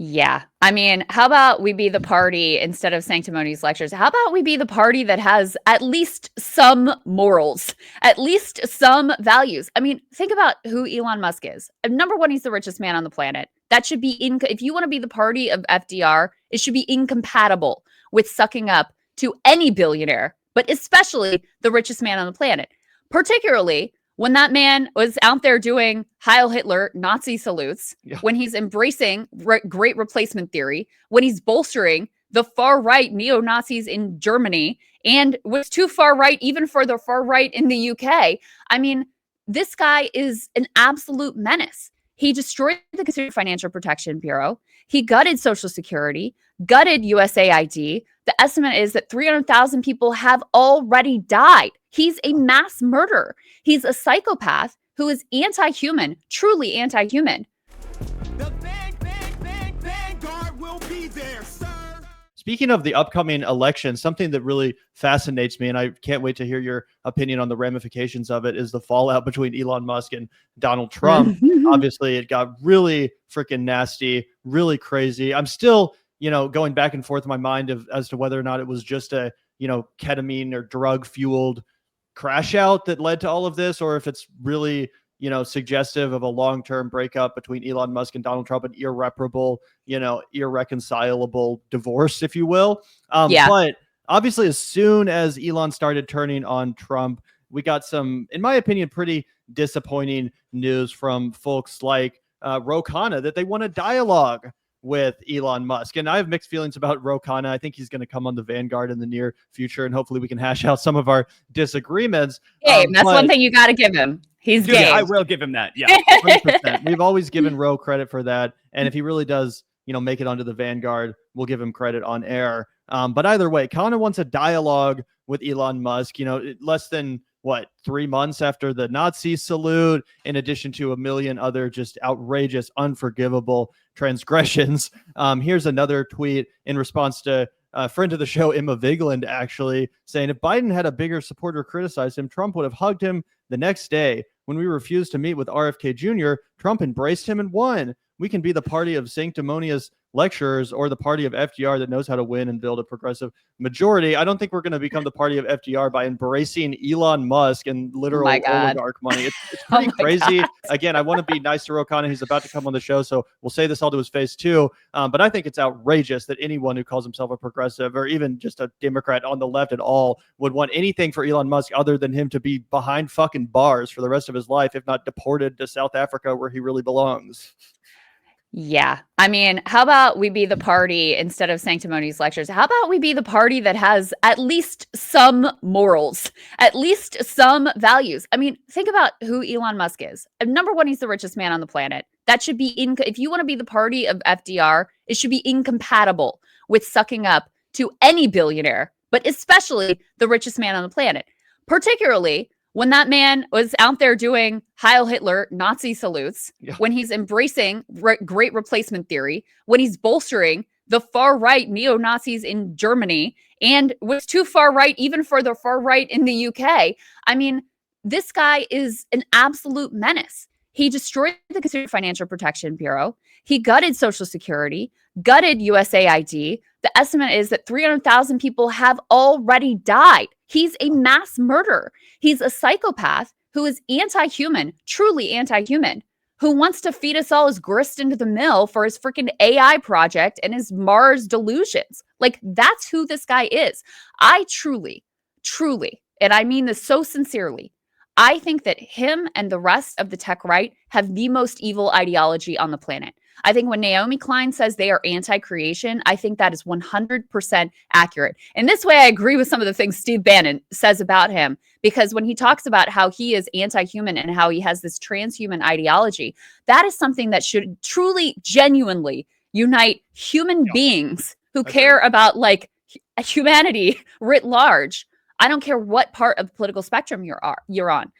Yeah. I mean, how about we be the party instead of sanctimonious lectures? How about we be the party that has at least some morals, at least some values? I mean, think about who Elon Musk is. Number one, he's the richest man on the planet. That should be if you want to be the party of FDR, it should be incompatible with sucking up to any billionaire, but especially the richest man on the planet. Particularly when that man was out there doing Heil Hitler Nazi salutes, when he's embracing great replacement theory, when he's bolstering the far right neo-Nazis in Germany, and was too far right even for the far right in the UK. I mean, this guy is an absolute menace. He destroyed the Consumer Financial Protection Bureau. He gutted Social Security, gutted USAID. The estimate is that 300,000 people have already died. He's a mass murderer. He's a psychopath who is anti-human, truly anti-human. The vanguard will be there, sir. Speaking of the upcoming election, something that really fascinates me, and I can't wait to hear your opinion on the ramifications of it, is the fallout between Elon Musk and Donald Trump. Obviously, it got really freaking nasty, really crazy. I'm still, going back and forth in my mind as to whether or not it was just a, ketamine or drug fueled crash out that led to all of this, or if it's really, suggestive of a long-term breakup between Elon Musk and Donald Trump, an irreparable, irreconcilable divorce, if you will. But obviously, as soon as Elon started turning on Trump, we got some, in my opinion, pretty disappointing news from folks like Khanna that they want a dialogue with Elon Musk. And I have mixed feelings about Khanna. I think he's going to come on the Vanguard in the near future, and hopefully we can hash out some of our disagreements. That's one thing you got to give him. He's game. I will give him that. Yeah, 100%. We've always given Ro credit for that. And if he really does, make it onto the Vanguard, we'll give him credit on air. But either way, Khanna wants a dialogue with Elon Musk, less than 3 months after the Nazi salute, in addition to a million other just outrageous, unforgivable transgressions. Here's another tweet in response to a friend of the show, Emma Vigeland, actually saying, if Biden had a bigger supporter criticize him, Trump would have hugged him the next day. When we refused to meet with RFK Jr., Trump embraced him and won. We can be the party of sanctimonious lecturers or the party of FDR that knows how to win and build a progressive majority. I don't think we're going to become the party of FDR by embracing Elon Musk and literal oligarch money. It's pretty crazy. God. Again, I want to be nice to Khanna. He's about to come on the show, so we'll say this all to his face too. But I think it's outrageous that anyone who calls himself a progressive or even just a Democrat on the left at all would want anything for Elon Musk other than him to be behind fucking bars for the rest of his life, if not deported to South Africa where he really belongs. Yeah. I mean, how about we be the party instead of sanctimonious lectures? How about we be the party that has at least some morals, at least some values? I mean, think about who Elon Musk is. Number one, he's the richest man on the planet. That should be if you want to be the party of FDR, it should be incompatible with sucking up to any billionaire, but especially the richest man on the planet. Particularly when that man was out there doing Heil Hitler Nazi salutes, when he's embracing great replacement theory, when he's bolstering the far right neo-Nazis in Germany, and was too far right even for the far right in the UK. I mean, this guy is an absolute menace. He destroyed the Consumer Financial Protection Bureau. He gutted Social Security, gutted USAID. The estimate is that 300,000 people have already died. He's a mass murderer. He's a psychopath who is anti-human, truly anti-human, who wants to feed us all his grist into the mill for his freaking AI project and his Mars delusions. Like, that's who this guy is. I truly, and I mean this so sincerely, I think that him and the rest of the tech right have the most evil ideology on the planet. I think when Naomi Klein says they are anti-creation, I think that is 100% accurate. In this way, I agree with some of the things Steve Bannon says about him, because when he talks about how he is anti-human and how he has this transhuman ideology, that is something that should truly, genuinely unite human beings who care about humanity writ large. I don't care what part of the political spectrum you're on.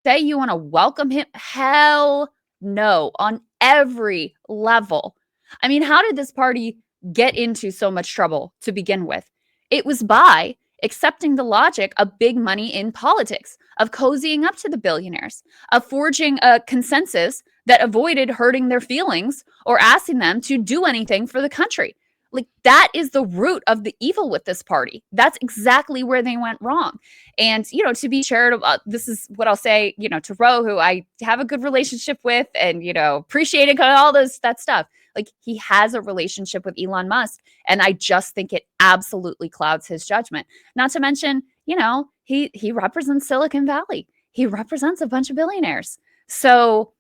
Say you want to welcome him? Hell no, on every level. I mean, how did this party get into so much trouble to begin with? It was by accepting the logic of big money in politics, of cozying up to the billionaires, of forging a consensus that avoided hurting their feelings or asking them to do anything for the country. Like, that is the root of the evil with this party. That's exactly where they went wrong. And, to be charitable, this is what I'll say, to Ro, who I have a good relationship with and, appreciating all that stuff. Like, he has a relationship with Elon Musk, and I just think it absolutely clouds his judgment. Not to mention, he represents Silicon Valley. He represents a bunch of billionaires. So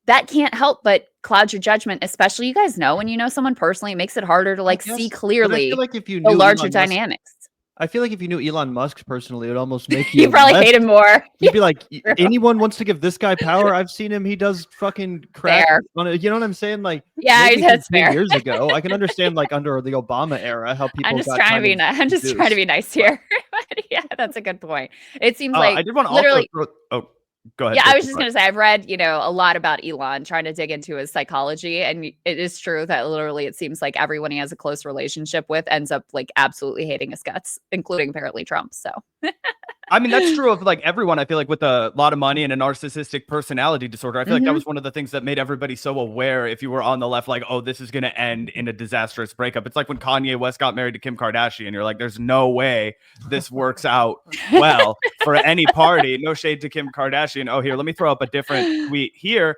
that can't help but cloud your judgment, especially, you guys know, when you know someone personally, it makes it harder to see clearly I feel like if you the knew larger Elon Musk, dynamics. I feel like if you knew Elon Musk personally, it would almost make You you probably less, hate him more. you'd be like, anyone wants to give this guy power? I've seen him. He does fucking crack. Fair. You know what I'm saying? Like, Yeah, maybe that's 15 fair. years ago, I can understand like under the Obama era how people I'm just got trying to kind be of nice. I'm just trying to be seduced. nice here. But yeah, that's a good point. It seems I like did want to literally. also throw, go ahead. Yeah, I was Tracy, just go going to say, I've read, a lot about Elon, trying to dig into his psychology. And it is true that literally it seems like everyone he has a close relationship with ends up like absolutely hating his guts, including apparently Trump. So I mean, that's true of like everyone. I feel like with a lot of money and a narcissistic personality disorder, I feel like that was one of the things that made everybody so aware if you were on the left, like, oh, this is going to end in a disastrous breakup. It's like when Kanye West got married to Kim Kardashian. You're like, there's no way this works out well for any party. No shade to Kim Kardashian. Oh, here, let me throw up a different tweet here.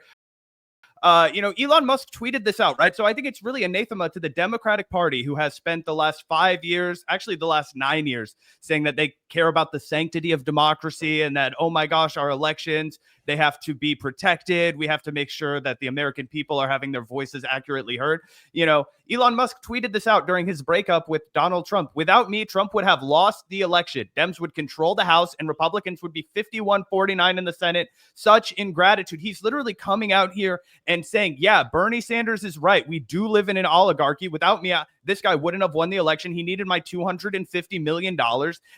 Elon Musk tweeted this out, right? So I think it's really anathema to the Democratic Party, who has spent the last 5 years, actually the last 9 years, saying that they care about the sanctity of democracy and that, oh my gosh, our elections, they have to be protected. We have to make sure that the American people are having their voices accurately heard. Elon Musk tweeted this out during his breakup with Donald Trump. Without me, Trump would have lost the election. Dems would control the House and Republicans would be 51-49 in the Senate. Such ingratitude. He's literally coming out here and saying, yeah, Bernie Sanders is right. We do live in an oligarchy. Without me, this guy wouldn't have won the election. He needed my $250 million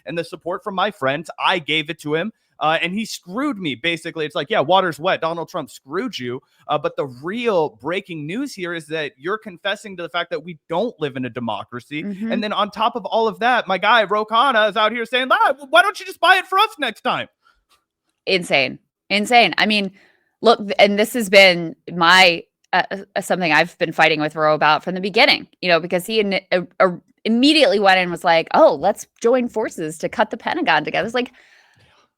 and the support from my friends. I gave it to him. And he screwed me, basically. It's like, yeah, water's wet. Donald Trump screwed you. But the real breaking news here is that you're confessing to the fact that we don't live in a democracy. And then on top of all of that, my guy, Khanna, is out here saying, why don't you just buy it for us next time? Insane. I mean, look, and this has been my something I've been fighting with Ro about from the beginning, because he immediately went in and was like, oh, let's join forces to cut the Pentagon together. It's like,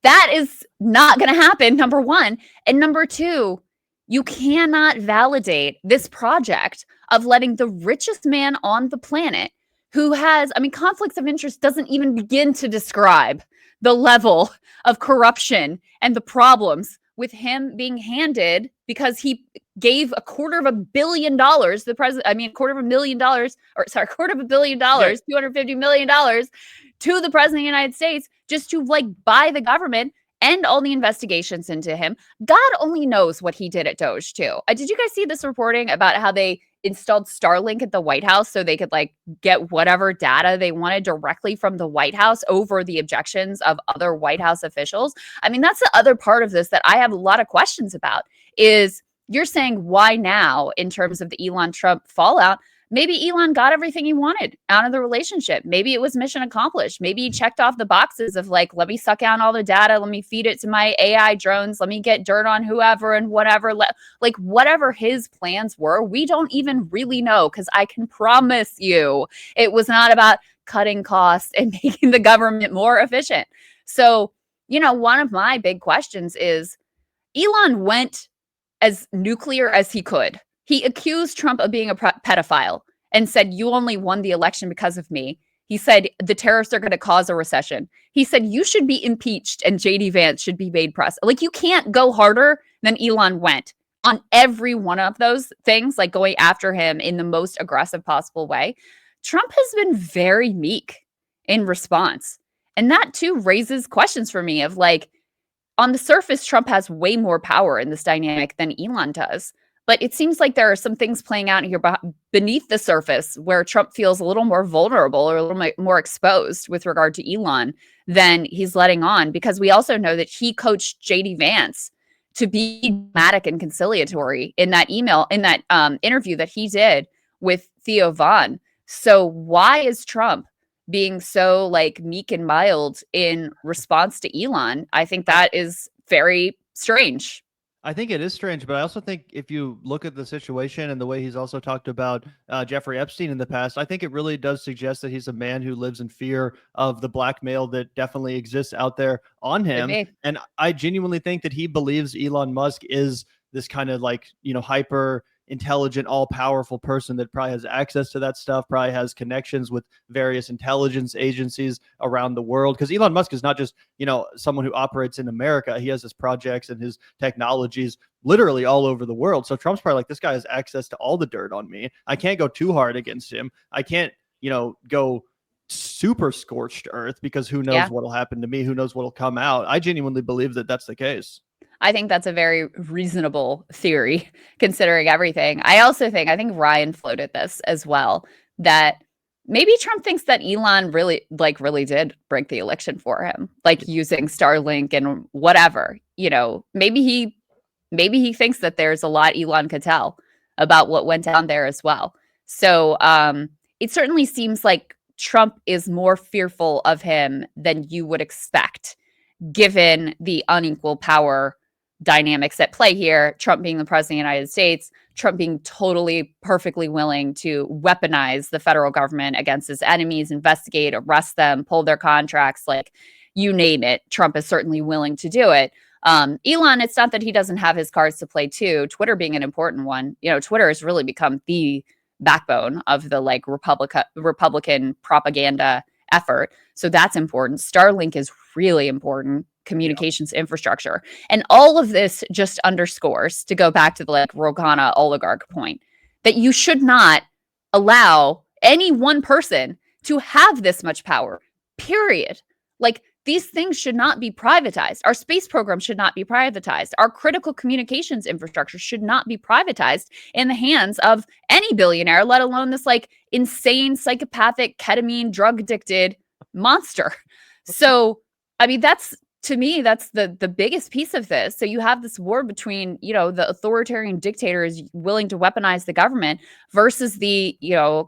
that is not going to happen, number one. And number two, you cannot validate this project of letting the richest man on the planet who has, conflicts of interest doesn't even begin to describe the level of corruption and the problems with him being handed, because he gave $250 million, $250 million to the president of the United States just to buy the government and all the investigations into him. God only knows what he did at Doge too. Did you guys see this reporting about how they installed Starlink at the White House so they could get whatever data they wanted directly from the White House over the objections of other White House officials? That's the other part of this that I have a lot of questions about, is you're saying why now in terms of the Elon Trump fallout? Maybe Elon got everything he wanted out of the relationship. Maybe it was mission accomplished. Maybe he checked off the boxes of let me suck out all the data. Let me feed it to my AI drones. Let me get dirt on whoever and whatever. Whatever his plans were, we don't even really know, because I can promise you it was not about cutting costs and making the government more efficient. So, one of my big questions is, Elon went as nuclear as he could. He accused Trump of being a pedophile and said, you only won the election because of me. He said, the tariffs are going to cause a recession. He said, you should be impeached and JD Vance should be made press. You can't go harder than Elon went on every one of those things, going after him in the most aggressive possible way. Trump has been very meek in response. And that too raises questions for me of on the surface, Trump has way more power in this dynamic than Elon does. But it seems like there are some things playing out here beneath the surface where Trump feels a little more vulnerable or a little more exposed with regard to Elon than he's letting on, because we also know that he coached JD Vance to be diplomatic and conciliatory in that interview that he did with Theo Vaughn. So why is Trump being so meek and mild in response to Elon? I think that is very strange. I think it is strange, but I also think if you look at the situation and the way he's also talked about Jeffrey Epstein in the past, I think it really does suggest that he's a man who lives in fear of the blackmail that definitely exists out there on him. And I genuinely think that he believes Elon Musk is this kind of like, hyper intelligent, all powerful person that probably has access to that stuff, probably has connections with various intelligence agencies around the world. Because Elon Musk is not just, someone who operates in America. He has his projects and his technologies literally all over the world. So Trump's probably like, this guy has access to all the dirt on me. I can't go too hard against him. I can't, go super scorched earth because who knows what'll happen to me? Who knows what'll come out? I genuinely believe that that's the case. I think that's a very reasonable theory considering everything. I think Ryan floated this as well, that maybe Trump thinks that Elon really did break the election for him, like using Starlink and whatever, maybe he thinks that there's a lot Elon could tell about what went down there as well. So it certainly seems like Trump is more fearful of him than you would expect, given the unequal power dynamics at play here. Trump being the president of the United States, Trump being totally perfectly willing to weaponize the federal government against his enemies, investigate, arrest them, pull their contracts, like you name it. Trump is certainly willing to do it. Elon, it's not that he doesn't have his cards to play too. Twitter being an important one. Twitter has really become the backbone of the Republican propaganda effort. So that's important. Starlink is really important. Communications infrastructure. And all of this just underscores, to go back to the Rogana oligarch point, that you should not allow any one person to have this much power, period. These things should not be privatized. Our space program should not be privatized. Our critical communications infrastructure should not be privatized in the hands of any billionaire, let alone this insane, psychopathic, ketamine, drug addicted monster. So, to me, that's the biggest piece of this. So you have this war between, the authoritarian dictator is willing to weaponize the government versus the,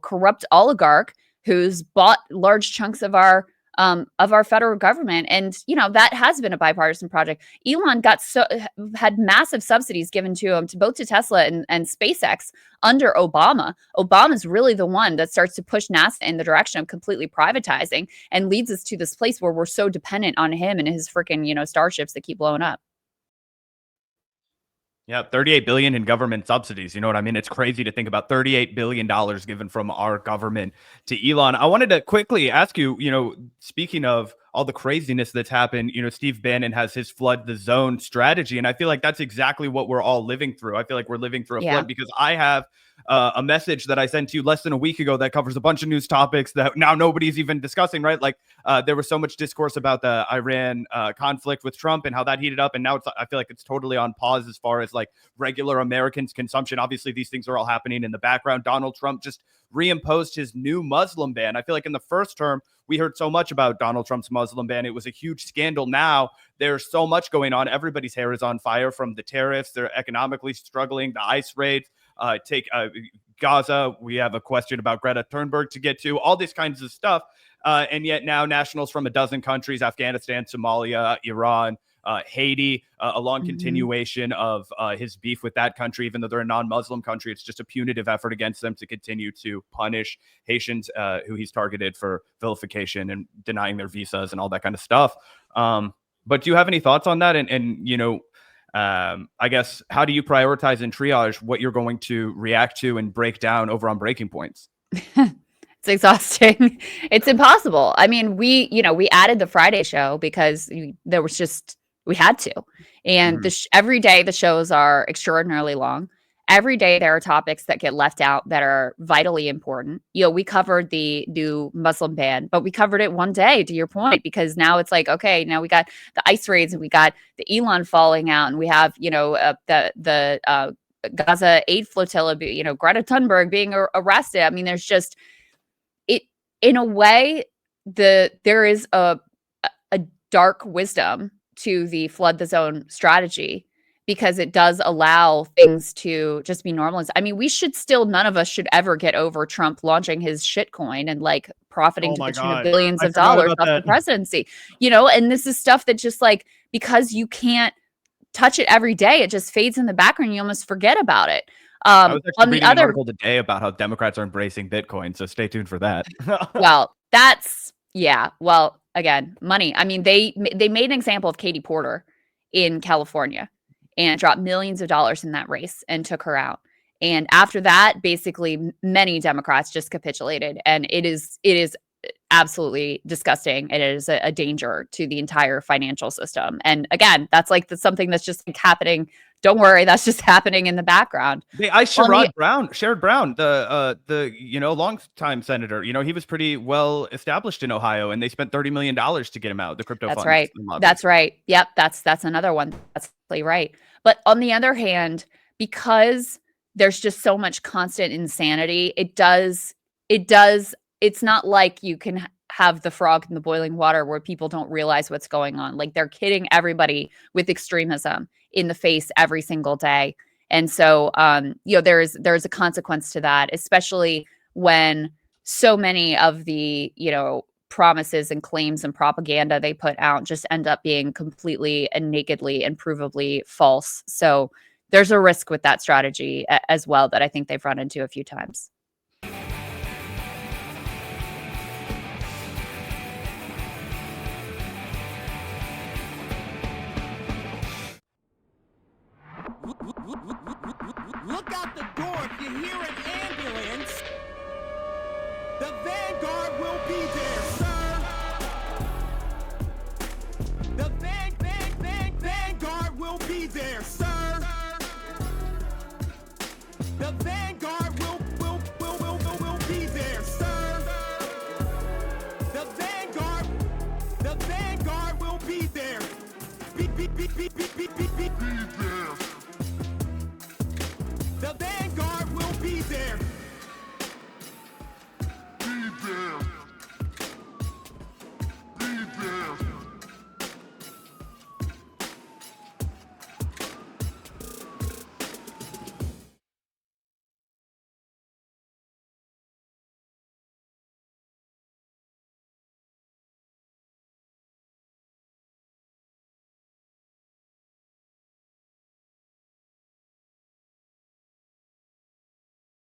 corrupt oligarch who's bought large chunks of our federal government. And, that has been a bipartisan project. Elon had massive subsidies given to him, both to Tesla and SpaceX under Obama. Obama's really the one that starts to push NASA in the direction of completely privatizing and leads us to this place where we're so dependent on him and his freaking, starships that keep blowing up. Yeah, 38 billion in government subsidies. You know what I mean? It's crazy to think about $38 billion given from our government to Elon. I wanted to quickly ask you, speaking of all the craziness that's happened, Steve Bannon has his flood the zone strategy. And I feel like that's exactly what we're all living through. I feel like we're living through a flood because I have a message that I sent to you less than a week ago that covers a bunch of news topics that now nobody's even discussing, right? There was so much discourse about the Iran conflict with Trump and how that heated up. And now I feel like it's totally on pause as far as regular Americans' consumption. Obviously, these things are all happening in the background. Donald Trump just reimposed his new Muslim ban. I feel like in the first term, we heard so much about Donald Trump's Muslim ban. It was a huge scandal. Now there's so much going on. Everybody's hair is on fire from the tariffs. They're economically struggling, the ICE raids. Take Gaza. We have a question about Greta Thunberg to get to, all these kinds of stuff. And yet now nationals from a dozen countries, Afghanistan, Somalia, Iran, Haiti, a long continuation of his beef with that country, even though they're a non-Muslim country. It's just a punitive effort against them to continue to punish Haitians who he's targeted for vilification and denying their visas and all that kind of stuff. But do you have any thoughts on that? And I guess, how do you prioritize and triage what you're going to react to and break down over on Breaking Points? It's exhausting. It's impossible. We added the Friday show because we had to. And every day the shows are extraordinarily long. Every day there are topics that get left out that are vitally important. We covered the new Muslim ban, but we covered it one day, to your point, because now it's okay, now we got the ICE raids and we got the Elon falling out, and we have, the Gaza aid flotilla, Greta Thunberg being arrested. There's just it, in a way, there is a dark wisdom to the flood the zone strategy, because it does allow things to just be normalized. None of us should ever get over Trump launching his shitcoin and profiting to the tune of billions of dollars off the presidency, and this is stuff that just because you can't touch it every day. It just fades in the background. You almost forget about it. I was On actually the reading an other, article today about how Democrats are embracing Bitcoin, so stay tuned for that. well, that's yeah. Well, again, money. I mean, they made an example of Katie Porter in California and dropped millions of dollars in that race and took her out. And after that, basically, many Democrats just capitulated, and it is absolutely disgusting. It is a danger to the entire financial system. And again, that's like something that's just like happening. Don't worry, that's just happening in the background. I Sherrod Brown, the longtime senator. You know, he was pretty well established in Ohio, and they spent $30 million to get him out. The crypto That's funds. right. That's right. Yep, that's another one. That's really right. But on the other hand, because there's just so much constant insanity, it's not like you can have the frog in the boiling water where people don't realize what's going on. Like they're kidding everybody with extremism in the face every single day. And so, there's a consequence to that, especially when so many of the, promises and claims and propaganda they put out just end up being completely and nakedly and provably false. So there's a risk with that strategy as well that I think they've run into a few times. Look out the door if you hear an ambulance. The Vanguard will be there, sir. The Vanguard will be there, sir.